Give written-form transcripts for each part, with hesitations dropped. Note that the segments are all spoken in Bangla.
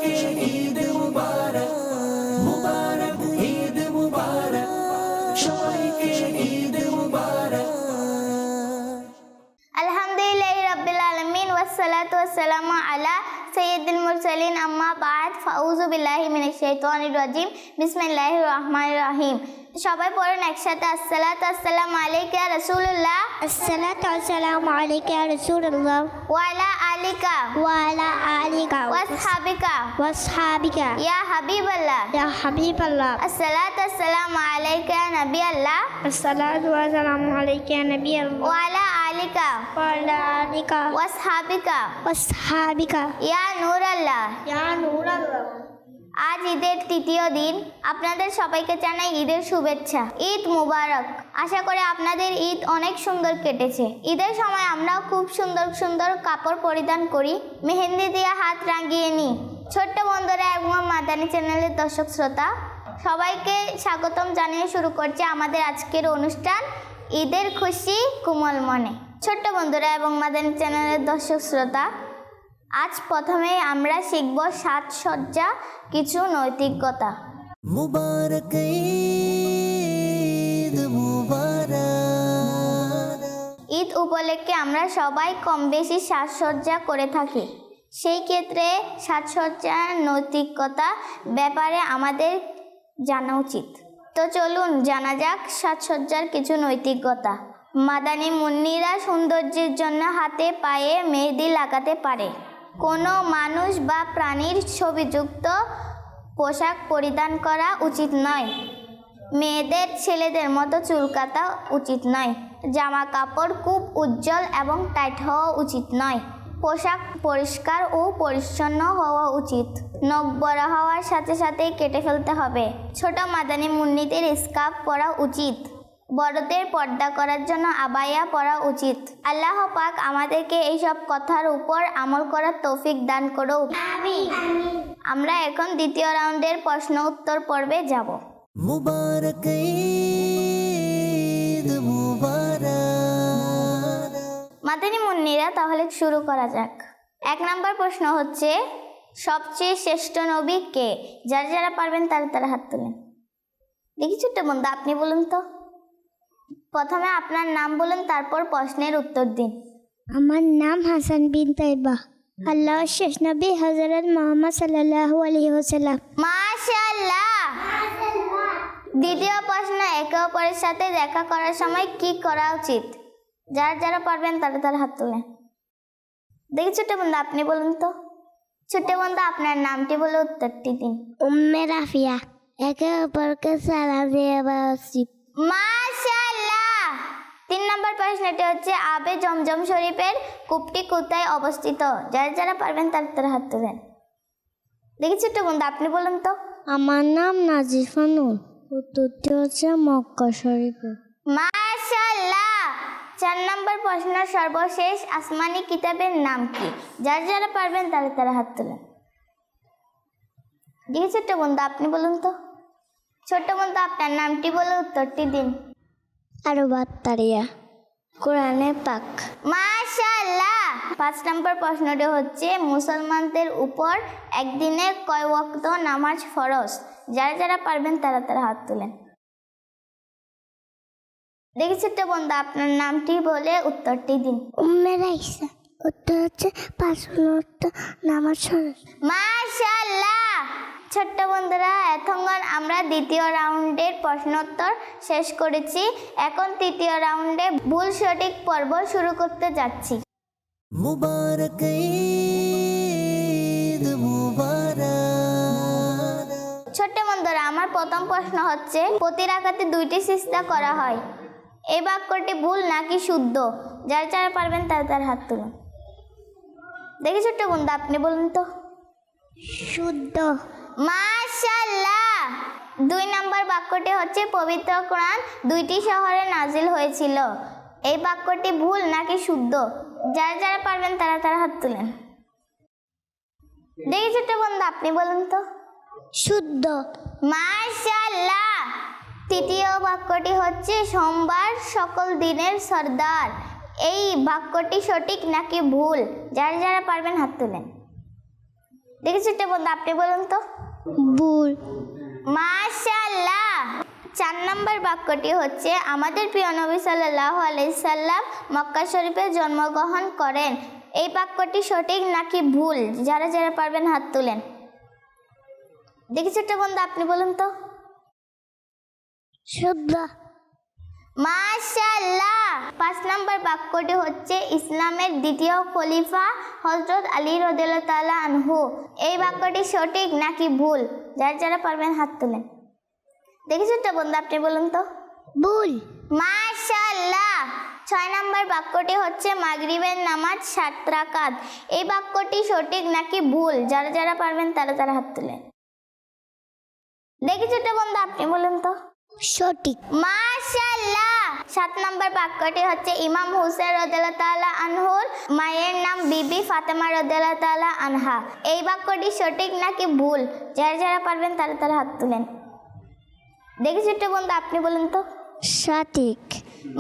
সবাইকে ঈদ মুবারক, মুবারক ঈদ মুবারক, সবাইকে ঈদ মুবারক। আলহামদুলিল্লাহি রাব্বিল আলামিন ওয়াসসালাতু ওয়াসসালামু আলা সাইয়্যিদিল মুরসালিন আম্মা বা'দ ফাউযু বিল্লাহি মিনাশ শাইতানির রাজিম বিসমিল্লাহির রহমানির রহিম। সবাই পড়ুন একসাথে, আসসালাতু ওয়াসসালামু আলাইকা ইয়া রাসূলুল্লাহ, আসসালাতু ওয়াসসালামু আলাইকা ইয়া রাসূলুল্লাহ ওয়া আলা আলিকা ওয়া আলা আলিকা ওয়া আসহাবিকা ওয়া আসহাবিকা ইয়া হাবিবাল্লাহ, ইয়া হাবিবাল্লাহ। আসসালাতু ওয়াসসালামু আলাইকা ইয়া নাবিয়াল্লাহ আসসালাতু ওয়াসসালামু আলাইকা ইয়া নাবিয়াল্লাহ ওয়া আলা আলিকা ওয়া আলা আলিকা ওয়া আসহাবিকা ওয়া আসহাবিকা ইয়া নূরাল্লাহ। ইয়া নূরাল্লাহ। আজ ঈদের তৃতীয় দিন, আপনাদের সবাইকে জানাই ঈদের শুভেচ্ছা। ঈদ মুবারক। আশা করি আপনাদের ঈদ অনেক সুন্দর কেটেছে। ঈদের সময় আমরাও খুব সুন্দর সুন্দর কাপড় পরিধান করি, মেহেন্দি দিয়ে হাত রাঙিয়ে নিই। ছোট্ট বন্ধুরা এবং মাদানী চ্যানেলের দর্শক শ্রোতা সবাইকে স্বাগতম জানিয়ে শুরু করছে আমাদের আজকের অনুষ্ঠান ঈদের খুশি কোমল মনে। ছোট্ট বন্ধুরা এবং মাদানী চ্যানেলের দর্শক শ্রোতা, আজ প্রথমে আমরা শিখব সাজসজ্জা কিছু নৈতিকতা। মুবারক ঈদ মুবারক। ঈদ উপলক্ষে আমরা সবাই কম বেশি সাজসজ্জা করে থাকি। সেই ক্ষেত্রে সাজসজ্জার নৈতিকতা ব্যাপারে আমাদের জানা উচিত। তো চলুন জানা যাক সাজসজ্জার কিছু নৈতিকতা। মাদানী মুন্নিরা সৌন্দর্যের জন্য হাতে পায়ে মেহেদি লাগাতে পারে। কোনো মানুষ বা প্রাণীর ছবিযুক্ত পোশাক পরিধান করা উচিত নয়। মেয়েদের ছেলেদের মতো চুল কাটা উচিত নয়। জামা কাপড় খুব উজ্জ্বল এবং টাইট হওয়া উচিত নয়। পোশাক পরিষ্কার ও পরিচ্ছন্ন হওয়া উচিত। নখ বড় হওয়ার সাথে সাথেই কেটে ফেলতে হবে। ছোট মাদানী মুন্নিদের স্কার্ফ পরা উচিত। বড়দের পর্দা করার জন্য আবায়া পরা উচিত। আল্লাহ পাক আমাদেরকে এইসব কথার উপর আমল করার তৌফিক দান করুক। আমরা এখন দ্বিতীয় রাউন্ডের প্রশ্ন উত্তর পর্বে যাব। মুবারক ঈদ মুবারক। মাদানী মুন্নিরা, তাহলে শুরু করা যাক। 1 নম্বর প্রশ্ন হচ্ছে, সবচেয়ে শ্রেষ্ঠ নবী কে? যারা পারবেন তারা হাত তুলেন। দেখি ছোট্ট বন্ধু, আপনি বলুন তো। প্রথমে আপনার নাম বলুন, তারপর প্রশ্নের উত্তর দিন। আমার নাম হাসান বিন তাইবা। আল্লাহর শেষ নবী হযরত মুহাম্মদ সাল্লাল্লাহু আলাইহি ওয়াসাল্লাম। মাশাআল্লাহ। দ্বিতীয় প্রশ্ন, একে অপরের সাথে দেখা করার সময় কি করা উচিত? যারা পারবেন তারা হাত তুলেন। দেখি ছোট্ট বন্ধু, আপনি বলুন তো। ছোট্ট বন্ধু, আপনার নামটি বলে উত্তরটি দিন। উম্মে রাফিয়া। একে অপরকে সালাম দেওয়া উচিত। মাশাআল্লাহ। 3 নম্বর প্রশ্নটি হচ্ছে, আবে জমজম শরীফের কূপটি কোথায় অবস্থিত? যারা পারবেন তারা হাত তুলেন। দেখি ছোট্ট বন্ধু, আপনি বলুন তো। আমার নাম নাজিফা নূর। উত্তরটি হচ্ছে মক্কা শরীফে। মাশাআল্লাহ। 4 নম্বর প্রশ্ন, সর্বশেষ আসমানি কিতাবের নাম কি? যারা পারবেন তারা হাত তুলেন। দেখি ছোট্ট বন্ধু, আপনি বলুন তো। ছোট্ট বন্ধু, আপনার নামটি বলে উত্তরটি দিন। আরো বাত্তারিয়া। কোরআনে পাক। মাশাআল্লাহ। 5 নম্বর প্রশ্নটি হচ্ছে, মুসলমানদের উপর একদিনে কয় ওয়াক্ত নামাজ ফরজ? যারা পারবেন তারা হাত তুলেন। দেখি ছোট্ট বন্ধু, আপনার নামটি বলে উত্তরটি দিন। উম্মে রাইসা। উত্তর হচ্ছে 5 ওয়াক্ত নামাজ ফরজ। মাশাআল্লাহ। ছোট্ট বন্ধুরা, এতক্ষণ আমরা দ্বিতীয় রাউন্ডের প্রশ্নোত্তর শেষ করেছি। এখন তৃতীয় রাউন্ডে ভুল সঠিক পর্ব শুরু করতে যাচ্ছি। মুবারক ঈদ মুবারক। ছোট্ট বন্ধুরা, আমার প্রথম প্রশ্ন হচ্ছে, প্রতি রাকাতে 2টি সিজদা করা হয়। এই বাক্যটি ভুল নাকি শুদ্ধ? যারা পারবেন তারা হাত তুলুন। দেখি ছোট্ট বন্ধু, আপনি বলুন তো। শুদ্ধ। মাশাআল্লাহ। 2 নম্বর বাক্যটি হচ্ছে, পবিত্র কোরআন 2টি শহরে নাজিল হয়েছিল। এই বাক্যটি ভুল নাকি শুদ্ধ? যারা পারবেন তারা হাত তুলেন। দেখি ছোট্ট বন্ধু, আপনি বলুন তো। শুদ্ধ। মাশাআল্লাহ। তৃতীয় বাক্যটি হচ্ছে, সোমবার সকল দিনের সর্দার। এই বাক্যটি সঠিক নাকি ভুল? যারা পারবেন হাত তুলেন। দেখি ছোট্ট বন্ধু আপনি বলুন তো। বুল। মাশাআল্লাহ। 4 নম্বর বাক্যটি হচ্ছে আমাদের প্রিয় নবী সাল্লাল্লাহু আলাইহি সাল্লাম মক্কা শরীফে জন্মগ্রহণ করেন। এই বাক্যটি সঠিক নাকি ভুল? যারা যারা পারবেন হাত তুলেন। দেখি ছোট্ট বন্ধু আপনি বলুন তো। শুদ্ধ। মাশাআল্লাহ। 5 নম্বর বাক্যটি হচ্ছে ইসলামের দ্বিতীয় খলিফা হযরত আলী রাদিয়াল্লাহু তাআলা আনহু। এই বাক্যটি সঠিক নাকি ভুল? যারা যারা পারবেন হাত তুলেন। দেখি ছোট্ট বন্ধু আপনি বলুন তো। বুল। মাশাআল্লাহ। 6 নম্বর বাক্যটি হচ্ছে মাগরিবের নামাজ 7 রাকাত। এই বাক্যটি সঠিক নাকি ভুল? যারা যারা পারবেন তারা তারা হাত তুলেন। দেখি ছোট্ট বন্ধু আপনি বলুন তো। সঠিক। মাশাআল্লাহ। 7 নম্বর বাক্যটি হচ্ছে ইমাম হুসাইন রাদিয়াল্লাহু তাআলা আনহুর মায়ের নাম বিবি ফাতেমা রাদিয়াল্লাহু তাআলা আনহা। এই বাক্যটি সঠিক নাকি ভুল? যারা যারা পারবেন তারা তারা হাত তুলেন। দেখি ছোট্ট বন্ধু আপনি বলুন তো। সঠিক।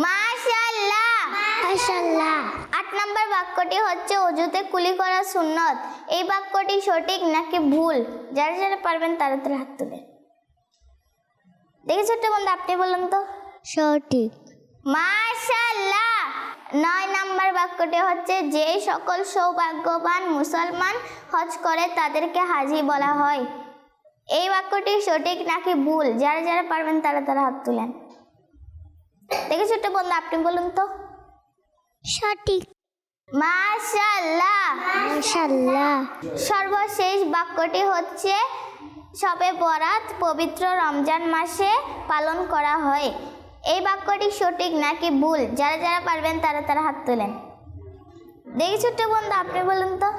মাশাআল্লাহ। মাশাআল্লাহ। 8 নম্বর বাক্যটি হচ্ছে ওযুতে কুলি করা সুন্নত। এই বাক্যটি সঠিক নাকি ভুল? যারা যারা পারবেন তারা তারা হাত তুলেন। দেখি ছোট্ট বন্ধু আপনি বলুন তো। সঠিক। মাশাআল্লাহ। 9 নম্বর বাক্যটি হচ্ছে যে সকল সৌভাগ্যবান মুসলমান হজ করে তাদেরকে হাজি বলা হয়। এই বাক্যটি সঠিক নাকি ভুল? যারা যারা পারবেন তারা তারা হাত তুলেন। দেখি ছোট্ট বন্ধু আপনি বলুন তো। সঠিক। মাশাআল্লাহ। মাশাআল্লাহ। সর্বশেষ বাক্যটি হচ্ছে শবে বরাত পবিত্র রমজান মাসে পালন করা হয়। এই বাক্যটি সঠিক নাকি ভুল? যারা যারা পারবেন তারা তারা হাত তোলেন। দেখি ছোট্ট বন্ধু আপনি বলুন তো।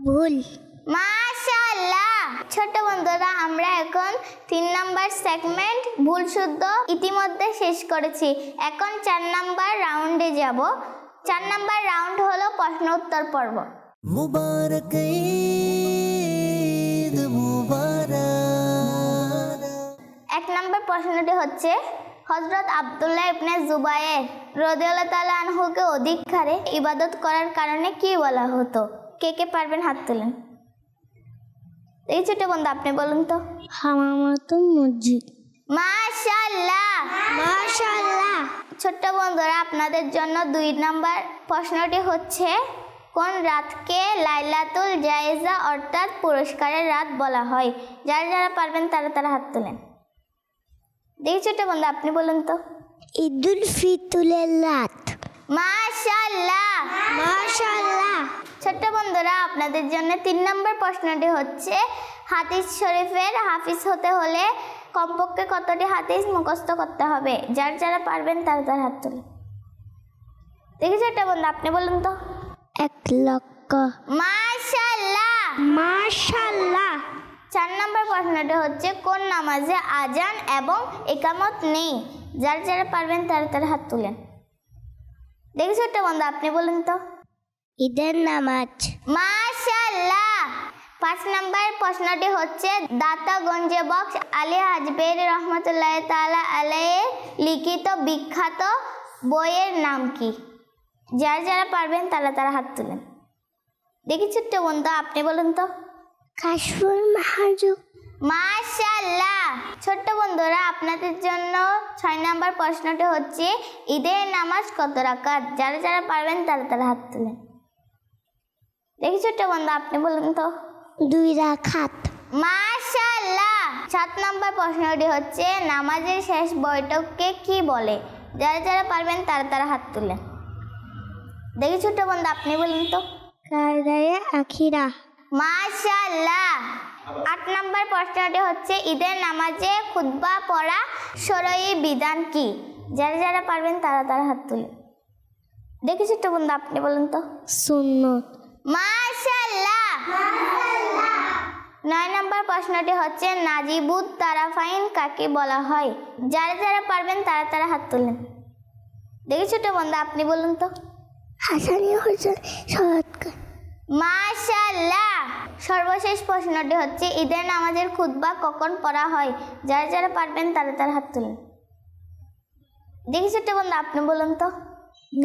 ভুল। মাশাআল্লাহ। ছোট্ট বন্ধুরা আমরা এখন 3 নম্বর সেগমেন্ট ভুল শুদ্ধ ইতিমধ্যে শেষ করেছি। এখন 4 নম্বর রাউন্ডে যাব। 4 নম্বর রাউন্ড হলো প্রশ্ন উত্তর পর্ব। মুবারক ঈদ মুবারক। 1 নম্বর প্রশ্নটি হচ্ছে হযরত আব্দুল্লাহ ইবনে জুবায়ের রাদিয়াল্লাহু তাআলা আনহুকে অধিক হারে ইবাদত করার কারণে কি বলা হতো? কে কে পারবেন হাত তুলেন। এই ছোট বন্ধু আপনি বলুন তো। হামামাতুন মসজিদ। মাশাআল্লাহ। মাশাআল্লাহ। ছোট্ট বন্ধুরা আপনাদের জন্য 2 নম্বর প্রশ্নটি হচ্ছে কোন রাতকে লাইলাতুল জায়েজা অর্থাৎ পুরস্কারের রাত বলা হয়? যারা যারা পারবেন তারা তারা হাত তুলেন। দেখি ছোট বন্ধু আপনি বলুন তো। ঈদুল ফিতরের রাত। মাশাআল্লাহ। মাশাআল্লাহ। ছোট্ট বন্ধুরা আপনাদের জন্য 3 নম্বর প্রশ্নটি হচ্ছে হাদিস শরীফের হাফিজ হতে হলে কমপক্ষে কতটি হাদিস মুখস্থ করতে হবে? যারা যারা পারবেন তারা তারা হাত তুলেন। দেখি ছোট্ট বন্ধু আপনি বলুন তো। 1 লক্ষ। মাশাআল্লাহ। মাশাআল্লাহ। 4 নম্বর প্রশ্নটি হচ্ছে কোন নামাজে আজান এবং ইকামত নেই? যারা যারা পারবেন তারা তারা হাত তুলেন। দেখি ছোট্ট বন্ধু আপনি বলুন তো। ঈদের নামাজ। মাশাআল্লাহ। 5 নম্বর প্রশ্নটি হচ্ছে দাতাগঞ্জে বক্স আলী হাজবের রহমতুল্লাহ তাআলা আলাইহি লিখিত বিখ্যাত বইয়ের নাম কি? যারা যারা পারবেন তারা তারা হাত তুলেন। দেখি ছোট্ট বন্ধু আপনি বলুন তো। কাশফুল মাহজুব। মাশাআল্লাহ। ছোট্ট বন্ধুরা আপনাদের জন্য 6 নম্বর প্রশ্নটি হচ্ছে ঈদের নামাজ কত রাকাত? যারা যারা পারবেন তারা তারা হাত তুলেন। দেখি ছোট্ট বন্ধু আপনি বলুন তো। 2 রাকাত। মাশাআল্লাহ। 7 নম্বর প্রশ্নটি হচ্ছে নামাজের শেষ বৈঠককে কি বলে? যারা যারা পারবেন তারা তারা হাত তুলেন। দেখি ছোট্ট বন্ধু আপনি বলুন তো। কায়দায়ে আখিরা। মাশাআল্লাহ। 8 নম্বর প্রশ্নটি হচ্ছে ঈদের নামাজে খুতবা পড়া শরঈ বিধান কি? যারা যারা পারবেন তারা তারা হাত তুলেন। দেখি ছোট্ট বন্ধু আপনি বলুন তো। সুন্নত। মাশাআল্লাহ। 9 নম্বর প্রশ্নটি হচ্ছে নাজিবুত তারাফাইন কাকে বলা হয়? যারা যারা পারবেন তারা তারা হাত তুলেন। দেখি ছোট বন্ধু আপনি বলুন তো। হাসানি হোসেন সৈয়দকে। মাশাআল্লাহ। সর্বশেষ প্রশ্নটি হচ্ছে ঈদের নামাজের খুতবা কখন পড়া হয়? যারা যারা পারবেন তারা তারা হাত তুলেন। দেখি ছোট বন্ধু আপনি বলুন তো।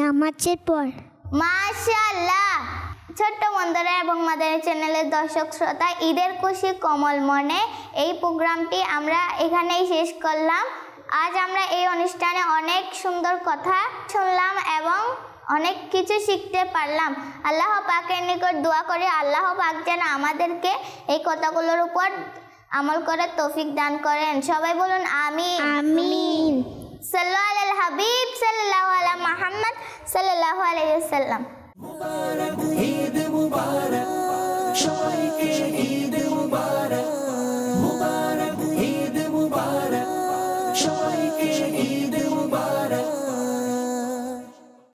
নামাজের পর। মাশাআল্লাহ। ছোট্ট বন্ধুরা এবং মাদানী চ্যানেলের দর্শক শ্রোতা, ঈদের খুশি কমল মনে এই প্রোগ্রামটি আমরা এখানেই শেষ করলাম। আজ আমরা এই অনুষ্ঠানে অনেক সুন্দর কথা শুনলাম এবং অনেক কিছু শিখতে পারলাম। আল্লাহ পাকের নিকট দোয়া করি আল্লাহ পাক যেন আমাদেরকে এই কথাগুলোর উপর আমল করার তৌফিক দান করেন। সবাই বলুন আমিন। আমিন। সাল্লাল্লাহু আলাল হাবিব সাল্লাল্লাহু আলা মুহাম্মদ সাল্লাল্লাহু আলাইহি ওয়াসাল্লাম। মুবারক ঈদ মুবারক সবাইকে ঈদ